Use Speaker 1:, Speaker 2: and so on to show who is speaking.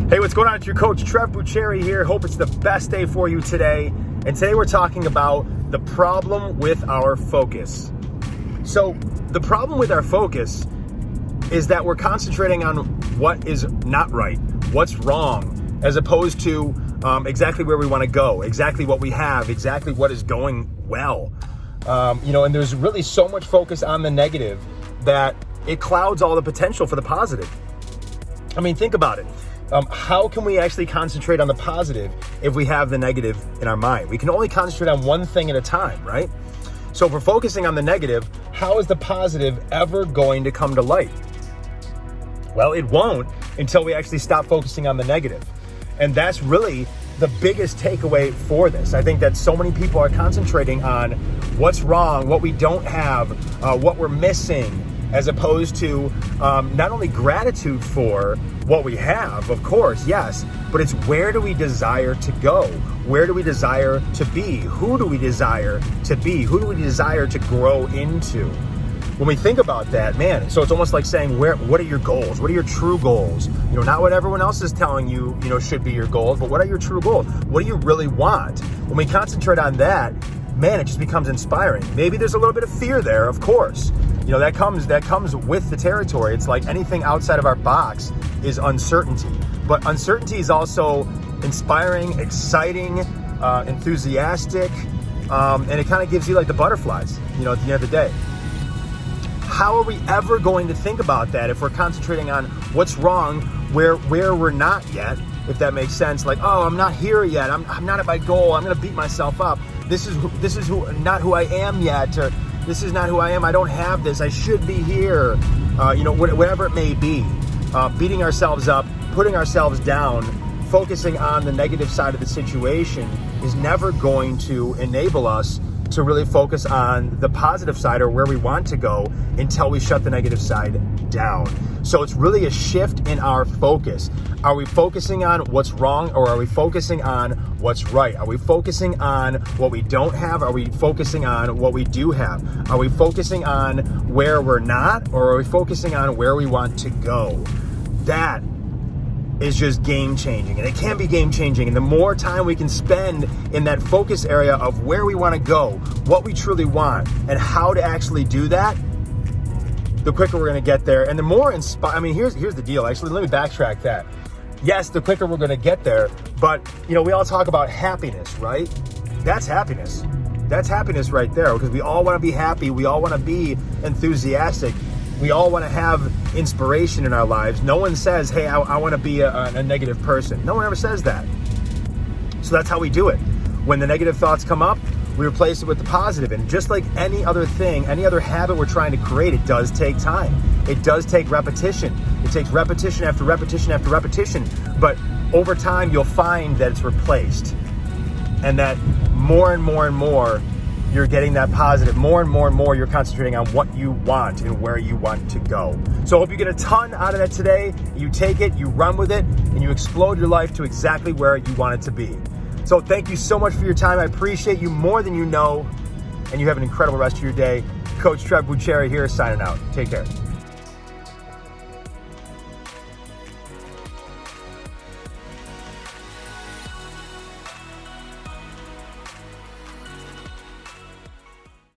Speaker 1: Hey, what's going on? It's your coach, Trev Bucheri here. Hope it's the best day for you today. And today we're talking about the problem with our focus. So the problem with our focus is that we're concentrating on what is not right, what's wrong, as opposed to exactly where we want to go, exactly what we have, exactly what is going well. And there's really so much focus on the negative that it clouds all the potential for the positive. I mean, think about it. How can we actually concentrate on the positive if we have the negative in our mind? We can only concentrate on one thing at a time, right? So if we're focusing on the negative, how is the positive ever going to come to light? Well, it won't until we actually stop focusing on the negative. And that's really the biggest takeaway for this. I think that so many people are concentrating on what's wrong, what we don't have, what we're missing, as opposed to not only gratitude for what we have, of course, yes, but it's where do we desire to go? Where do we desire to be? Who do we desire to be? Who do we desire to grow into? When we think about that, man, so it's almost like saying, what are your goals? What are your true goals? Not what everyone else is telling you, should be your goals, but what are your true goals? What do you really want? When we concentrate on that, man, it just becomes inspiring. Maybe there's a little bit of fear there, of course. That comes with the territory. It's like anything outside of our box is uncertainty. But uncertainty is also inspiring, exciting, enthusiastic, and it kind of gives you like the butterflies, at the end of the day. How are we ever going to think about that if we're concentrating on what's wrong, where we're not yet, if that makes sense? Like, oh, I'm not here yet. I'm not at my goal. I'm going to beat myself up. This is not who I am yet. Or this is not who I am. I don't have this. I should be here. Whatever it may be. Beating ourselves up, putting ourselves down, focusing on the negative side of the situation is never going to enable us to really focus on the positive side or where we want to go until we shut the negative side down. So it's really a shift in our focus. Are we focusing on what's wrong, or are we focusing on what's right? Are we focusing on what we don't have? Are we focusing on what we do have? Are we focusing on where we're not, or are we focusing on where we want to go? That is just game changing, and it can be game changing. And the more time we can spend in that focus area of where we want to go, what we truly want, and how to actually do that, the quicker we're going to get there. And the more here's the deal. Actually, let me backtrack that. Yes, the quicker we're going to get there, but we all talk about happiness, right? That's happiness. That's happiness right there, because we all want to be happy. We all want to be enthusiastic. We all want to have inspiration in our lives. No one says, hey, I want to be a negative person. No one ever says that. So that's how we do it. When the negative thoughts come up, we replace it with the positive. And just like any other thing, any other habit we're trying to create, it does take time. It does take repetition. It takes repetition after repetition after repetition. But over time, you'll find that it's replaced. And that more and more and more, you're getting that positive. More and more, you're concentrating on what you want and where you want to go. So I hope you get a ton out of that today. You take it, you run with it, and you explode your life to exactly where you want it to be. So thank you so much for your time. I appreciate you more than you know, and you have an incredible rest of your day. Coach Trev Bucheri here, signing out. Take care.